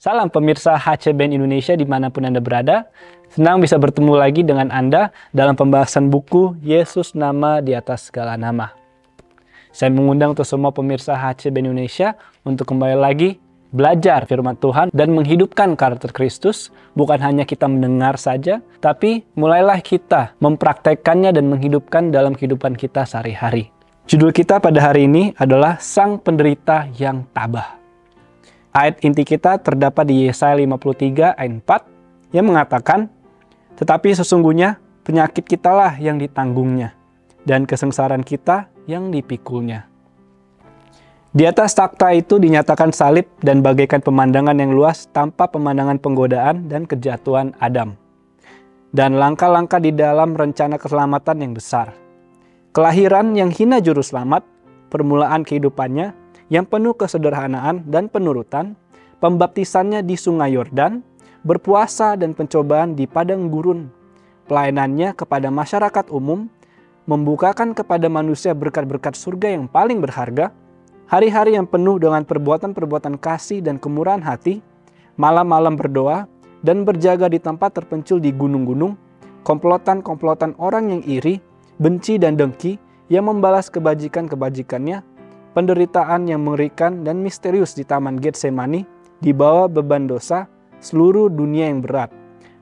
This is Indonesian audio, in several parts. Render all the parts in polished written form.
Salam pemirsa HC Band Indonesia dimanapun Anda berada. Senang bisa bertemu lagi dengan Anda dalam pembahasan buku Yesus Nama di Atas Segala Nama. Saya mengundang untuk semua pemirsa HC Band Indonesia untuk kembali lagi belajar firman Tuhan dan menghidupkan karakter Kristus. Bukan hanya kita mendengar saja, tapi mulailah kita mempraktekkannya dan menghidupkan dalam kehidupan kita sehari-hari. Judul kita pada hari ini adalah Sang Penderita yang Tabah. Ayat inti kita terdapat di Yesaya 53 ayat 4 yang mengatakan, "Tetapi sesungguhnya penyakit kitalah yang ditanggungnya, dan kesengsaraan kita yang dipikulnya." Di atas takhta itu dinyatakan salib dan bagaikan pemandangan yang luas tanpa pemandangan penggodaan dan kejatuhan Adam. Dan langkah-langkah di dalam rencana keselamatan yang besar. Kelahiran yang hina juru selamat, permulaan kehidupannya, yang penuh kesederhanaan dan penurutan, pembaptisannya di Sungai Yordan, berpuasa dan pencobaan di padang gurun, pelayanannya kepada masyarakat umum, membukakan kepada manusia berkat-berkat surga yang paling berharga, hari-hari yang penuh dengan perbuatan-perbuatan kasih dan kemurahan hati, malam-malam berdoa dan berjaga di tempat terpencil di gunung-gunung, komplotan-komplotan orang yang iri, benci dan dengki, yang membalas kebajikan-kebajikannya, penderitaan yang mengerikan dan misterius di Taman Getsemani, di bawah beban dosa seluruh dunia yang berat.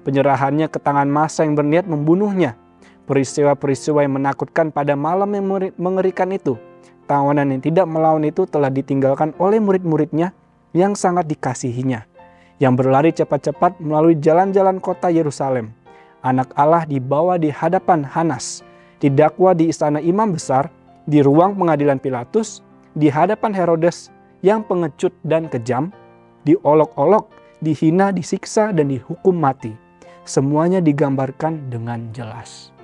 Penyerahannya ke tangan massa yang berniat membunuhnya. Peristiwa-peristiwa yang menakutkan pada malam yang mengerikan itu. Tawanan yang tidak melawan itu telah ditinggalkan oleh murid-muridnya yang sangat dikasihinya, yang berlari cepat-cepat melalui jalan-jalan kota Yerusalem. Anak Allah dibawa di hadapan Hanas, didakwa di istana imam besar, di ruang pengadilan Pilatus, di hadapan Herodes yang pengecut dan kejam, diolok-olok, dihina, disiksa, dan dihukum mati. Semuanya digambarkan dengan jelas.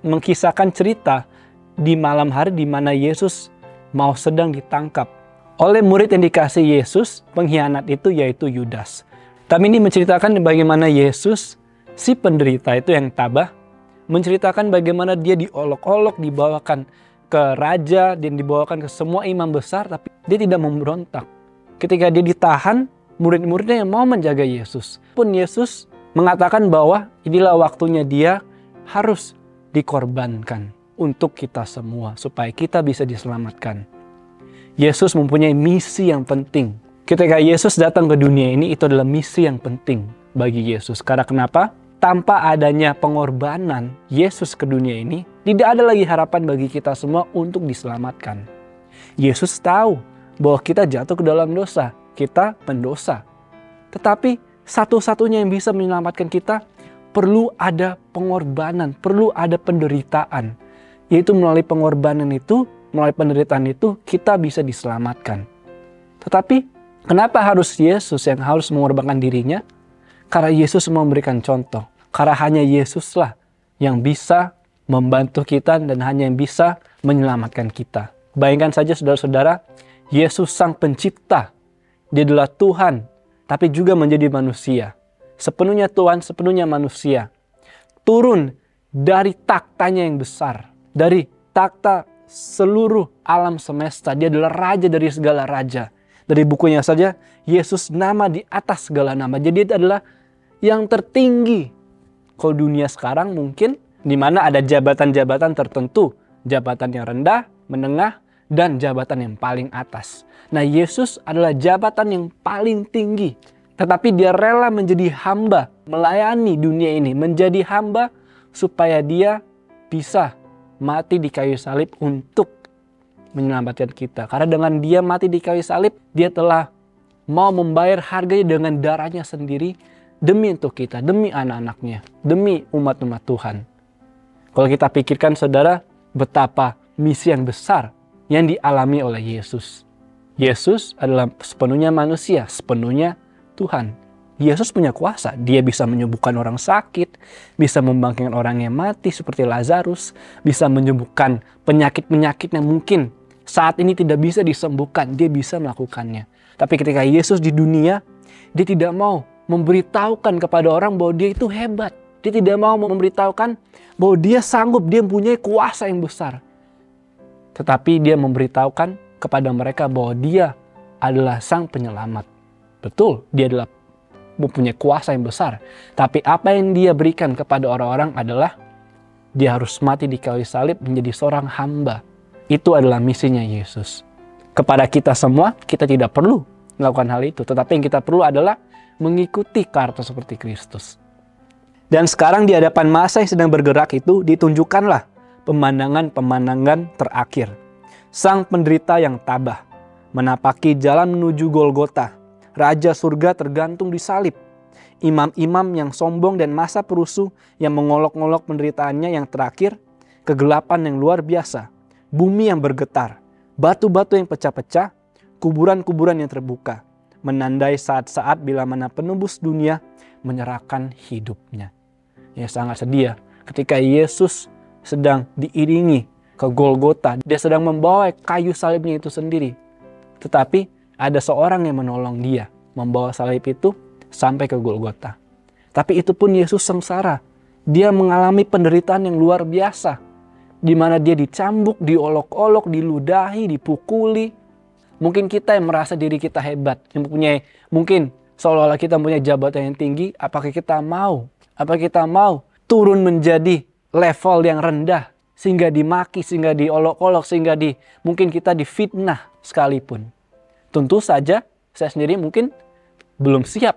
Mengisahkan cerita di malam hari di mana Yesus mau sedang ditangkap oleh murid yang dikasih Yesus, pengkhianat itu yaitu Yudas. Tapi ini menceritakan bagaimana Yesus, si penderita itu yang tabah, menceritakan bagaimana dia diolok-olok, dibawakan ke raja dan dibawakan ke semua imam besar, tapi dia tidak memberontak. Ketika dia ditahan, murid-muridnya yang mau menjaga Yesus. Pun Yesus mengatakan bahwa inilah waktunya dia harus dikorbankan untuk kita semua, supaya kita bisa diselamatkan. Yesus mempunyai misi yang penting. Ketika Yesus datang ke dunia ini, itu adalah misi yang penting bagi Yesus. Karena kenapa? Tanpa adanya pengorbanan Yesus ke dunia ini, tidak ada lagi harapan bagi kita semua untuk diselamatkan. Yesus tahu bahwa kita jatuh ke dalam dosa, kita pendosa. Tetapi satu-satunya yang bisa menyelamatkan kita, perlu ada pengorbanan, perlu ada penderitaan. Yaitu melalui pengorbanan itu, melalui penderitaan itu, kita bisa diselamatkan. Tetapi kenapa harus Yesus yang harus mengorbankan dirinya? Karena Yesus memberikan contoh. Karena hanya Yesuslah yang bisa membantu kita dan hanya yang bisa menyelamatkan kita. Bayangkan saja saudara-saudara, Yesus Sang Pencipta. Dia adalah Tuhan, tapi juga menjadi manusia. Sepenuhnya Tuhan, sepenuhnya manusia. Turun dari taktanya yang besar. Dari takhta seluruh alam semesta. Dia adalah raja dari segala raja. Dari bukunya saja, Yesus nama di atas segala nama. Jadi dia adalah yang tertinggi. Kalau dunia sekarang mungkin di mana ada jabatan-jabatan tertentu. Jabatan yang rendah, menengah, dan jabatan yang paling atas. Nah, Yesus adalah jabatan yang paling tinggi. Tetapi dia rela menjadi hamba, melayani dunia ini. Menjadi hamba supaya dia bisa mati di kayu salib untuk menyelamatkan kita. Karena dengan dia mati di kayu salib, dia telah mau membayar harganya dengan darahnya sendiri demi untuk kita, demi anak-anaknya, demi umat-umat Tuhan. Kalau kita pikirkan saudara, betapa misi yang besar yang dialami oleh Yesus. Yesus adalah sepenuhnya manusia, sepenuhnya Tuhan. Yesus punya kuasa, dia bisa menyembuhkan orang sakit, bisa membangkitkan orang yang mati seperti Lazarus, bisa menyembuhkan penyakit-penyakit yang mungkin saat ini tidak bisa disembuhkan, dia bisa melakukannya. Tapi ketika Yesus di dunia, dia tidak mau memberitahukan kepada orang bahwa dia itu hebat. Dia tidak mau memberitahukan bahwa dia sanggup, dia mempunyai kuasa yang besar. Tetapi dia memberitahukan kepada mereka bahwa dia adalah sang penyelamat. Betul, dia adalah mempunyai kuasa yang besar. Tapi apa yang dia berikan kepada orang-orang adalah dia harus mati di kayu salib menjadi seorang hamba. Itu adalah misinya Yesus. Kepada kita semua, kita tidak perlu melakukan hal itu. Tetapi yang kita perlu adalah mengikuti karakter seperti Kristus. Dan sekarang di hadapan masa yang sedang bergerak itu ditunjukkanlah pemandangan-pemandangan terakhir. Sang penderita yang tabah menapaki jalan menuju Golgota. Raja surga tergantung di salib. Imam-imam yang sombong dan masa perusuh yang mengolok-olok penderitaannya yang terakhir. Kegelapan yang luar biasa. Bumi yang bergetar. Batu-batu yang pecah-pecah. Kuburan-kuburan yang terbuka. Menandai saat-saat bila mana penebus dunia menyerahkan hidupnya. Ya, sangat sedih ketika Yesus sedang diiringi ke Golgota. Dia sedang membawa kayu salibnya itu sendiri. Tetapi ada seorang yang menolong dia membawa salib itu sampai ke Golgota. Tapi itu pun Yesus sengsara. Dia mengalami penderitaan yang luar biasa. Di mana dia dicambuk, diolok-olok, diludahi, dipukuli. Mungkin kita yang merasa diri kita hebat, yang mempunyai, mungkin seolah-olah kita mempunyai jabatan yang tinggi, apakah kita mau? Apakah kita mau turun menjadi level yang rendah, sehingga dimaki, sehingga diolok-olok, sehingga mungkin kita difitnah sekalipun? Tentu saja saya sendiri mungkin belum siap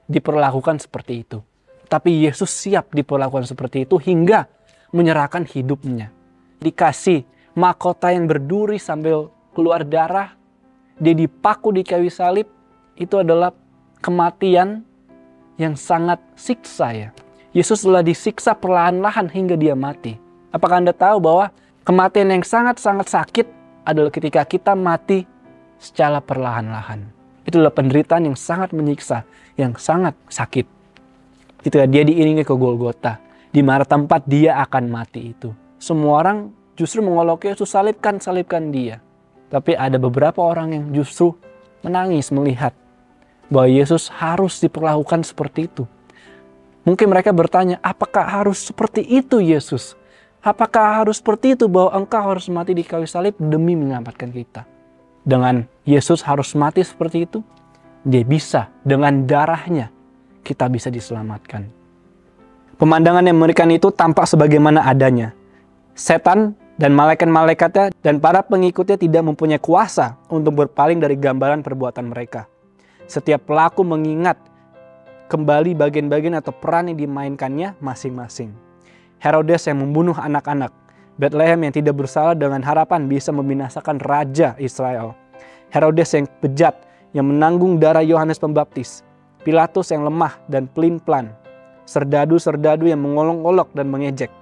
diperlakukan seperti itu. Tapi Yesus siap diperlakukan seperti itu hingga menyerahkan hidupnya. Dikasih mahkota yang berduri sambil keluar darah. Dia dipaku di kayu salib. Itu adalah kematian yang sangat siksa ya. Yesus telah disiksa perlahan-lahan hingga dia mati. Apakah Anda tahu bahwa kematian yang sangat-sangat sakit adalah ketika kita mati secara perlahan-lahan. Itulah penderitaan yang sangat menyiksa, yang sangat sakit. Ketika dia diiringi ke Golgota, di mana tempat dia akan mati itu. Semua orang justru mengolok Yesus, salibkan dia. Tapi ada beberapa orang yang justru menangis melihat bahwa Yesus harus diperlakukan seperti itu. Mungkin mereka bertanya, apakah harus seperti itu Yesus? Apakah harus seperti itu bahwa engkau harus mati di kayu salib demi menyelamatkan kita? Dengan Yesus harus mati seperti itu, dia bisa, dengan darahnya kita bisa diselamatkan. Pemandangan yang mengerikan itu tampak sebagaimana adanya. Setan dan malaikat-malaikatnya dan para pengikutnya tidak mempunyai kuasa untuk berpaling dari gambaran perbuatan mereka. Setiap pelaku mengingat kembali bagian-bagian atau peran yang dimainkannya masing-masing. Herodes yang membunuh anak-anak. Bethlehem yang tidak bersalah dengan harapan bisa membinasakan Raja Israel. Herodes yang bejat yang menanggung darah Yohanes Pembaptis. Pilatus yang lemah dan pelin-pelan. Serdadu-serdadu yang mengolok-olok dan mengejek.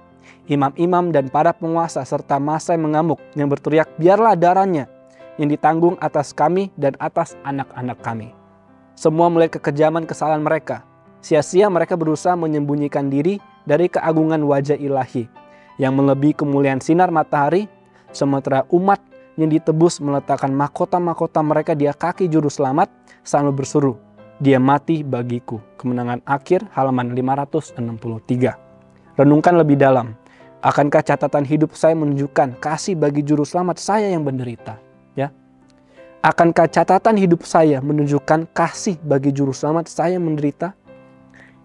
Imam-imam dan para penguasa serta massa yang mengamuk yang berteriak, biarlah darahnya yang ditanggung atas kami dan atas anak-anak kami. Semua melihat kekejaman kesalahan mereka. Sia-sia mereka berusaha menyembunyikan diri dari keagungan wajah ilahi yang melebihi kemuliaan sinar matahari, sementara umat yang ditebus meletakkan mahkota-mahkota mereka di kaki juru selamat sambil berseru, dia mati bagiku. Kemenangan akhir halaman 563. Renungkan lebih dalam. Akankah catatan hidup saya menunjukkan kasih bagi juru selamat saya yang menderita? Ya. Akankah catatan hidup saya menunjukkan kasih bagi juru selamat saya yang menderita?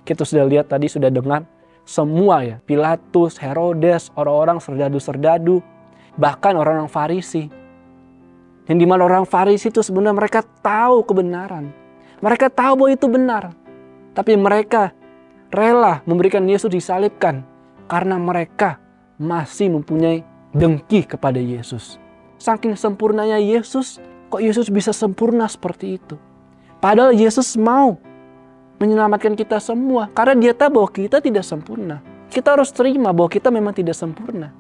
Kita sudah lihat tadi, sudah dengar semua ya. Pilatus, Herodes, orang-orang serdadu-serdadu, bahkan orang-orang Farisi. Yang dimana orang Farisi itu sebenarnya mereka tahu kebenaran. Mereka tahu bahwa itu benar. Tapi mereka rela memberikan Yesus disalibkan karena mereka masih mempunyai dengki kepada Yesus. Saking sempurnanya Yesus, kok Yesus bisa sempurna seperti itu? Padahal Yesus mau menyelamatkan kita semua karena dia tahu bahwa kita tidak sempurna. Kita harus terima bahwa kita memang tidak sempurna.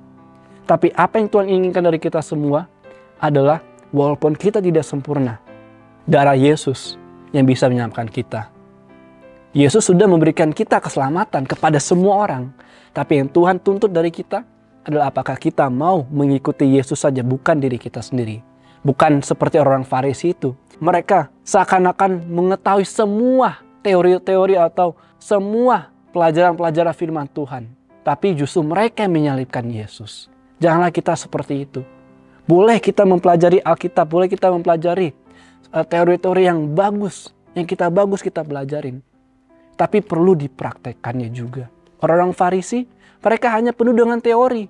Tapi apa yang Tuhan inginkan dari kita semua adalah walaupun kita tidak sempurna, darah Yesus yang bisa menyelamatkan kita. Yesus sudah memberikan kita keselamatan kepada semua orang. Tapi yang Tuhan tuntut dari kita adalah apakah kita mau mengikuti Yesus saja, bukan diri kita sendiri. Bukan seperti orang Farisi itu. Mereka seakan-akan mengetahui semua teori-teori atau semua pelajaran-pelajaran firman Tuhan. Tapi justru mereka yang menyalibkan Yesus. Janganlah kita seperti itu. Boleh kita mempelajari Alkitab, boleh kita mempelajari teori-teori yang bagus, yang kita bagus kita pelajarin. tapi perlu dipraktekkannya juga. Orang-orang Farisi, mereka hanya penuh dengan teori.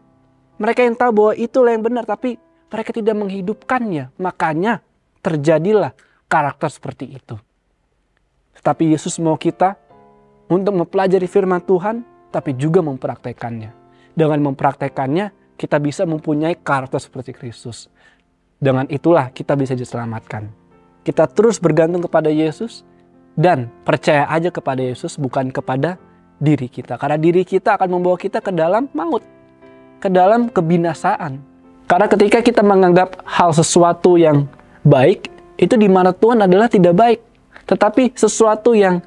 Mereka yang tahu bahwa itulah yang benar, tapi mereka tidak menghidupkannya. Makanya terjadilah karakter seperti itu. Tetapi Yesus mau kita untuk mempelajari firman Tuhan, tapi juga mempraktekannya. Dengan mempraktekannya, kita bisa mempunyai karakter seperti Kristus. Dengan itulah kita bisa diselamatkan. Kita terus bergantung kepada Yesus dan percaya aja kepada Yesus, bukan kepada diri kita. Karena diri kita akan membawa kita ke dalam maut, ke dalam kebinasaan. Karena ketika kita menganggap hal sesuatu yang baik, itu di mata Tuhan adalah tidak baik. Tetapi sesuatu yang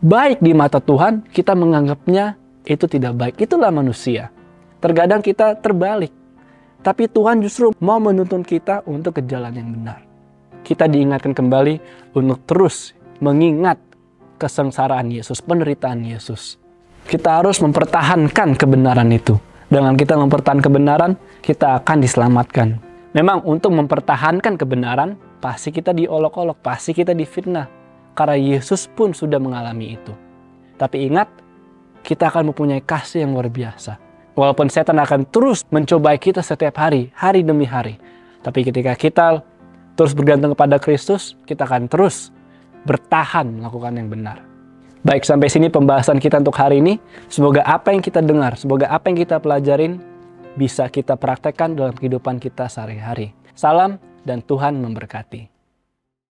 baik di mata Tuhan, kita menganggapnya itu tidak baik. Itulah manusia. Terkadang kita terbalik. Tapi Tuhan justru mau menuntun kita untuk ke jalan yang benar. Kita diingatkan kembali untuk terus mengingat kesengsaraan Yesus, penderitaan Yesus. Kita harus mempertahankan kebenaran itu. Dengan kita mempertahankan kebenaran, kita akan diselamatkan. Memang untuk mempertahankan kebenaran, pasti kita diolok-olok, pasti kita difitnah. Karena Yesus pun sudah mengalami itu. Tapi ingat, kita akan mempunyai kasih yang luar biasa. Walaupun setan akan terus mencobai kita setiap hari, hari demi hari. Tapi ketika kita terus bergantung kepada Kristus, kita akan terus bertahan melakukan yang benar. Baik, sampai sini pembahasan kita untuk hari ini. Semoga apa yang kita dengar, semoga apa yang kita pelajarin bisa kita praktekkan dalam kehidupan kita sehari-hari. Salam dan Tuhan memberkati.